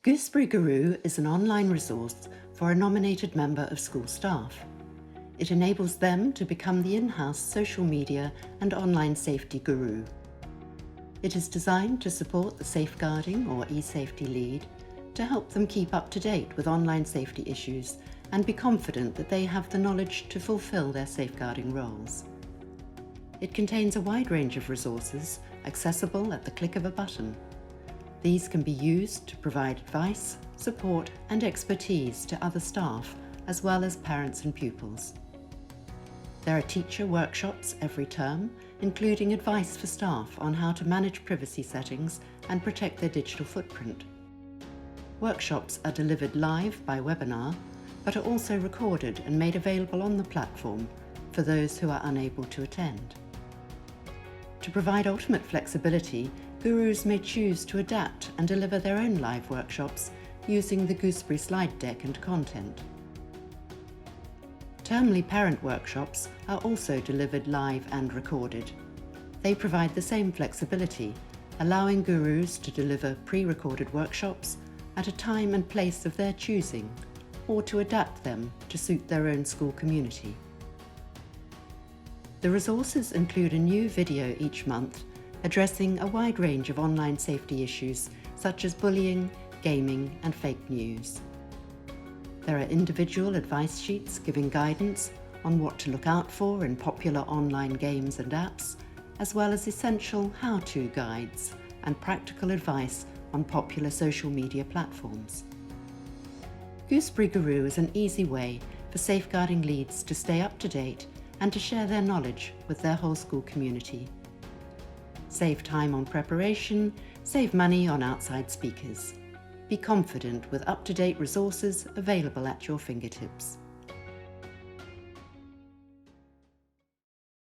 Gooseberry Guru is an online resource for a nominated member of school staff. It enables them to become the in-house social media and online safety guru. It is designed to support the safeguarding or e-safety lead to help them keep up to date with online safety issues and be confident that they have the knowledge to fulfill their safeguarding roles. It contains a wide range of resources accessible at the click of a button. These can be used to provide advice, support and expertise to other staff, as well as parents and pupils. There are teacher workshops every term, including advice for staff on how to manage privacy settings and protect their digital footprint. Workshops are delivered live by webinar, but are also recorded and made available on the platform for those who are unable to attend. To provide ultimate flexibility, gurus may choose to adapt and deliver their own live workshops using the Gooseberry slide deck and content. Termly parent workshops are also delivered live and recorded. They provide the same flexibility, allowing gurus to deliver pre-recorded workshops at a time and place of their choosing, or to adapt them to suit their own school community. The resources include a new video each month addressing a wide range of online safety issues such as bullying, gaming and fake news. There are individual advice sheets giving guidance on what to look out for in popular online games and apps, as well as essential how-to guides and practical advice on popular social media platforms. Gooseberry Guru is an easy way for safeguarding leads to stay up to date and to share their knowledge with their whole school community. Save time on preparation, save money on outside speakers. Be confident with up-to-date resources available at your fingertips.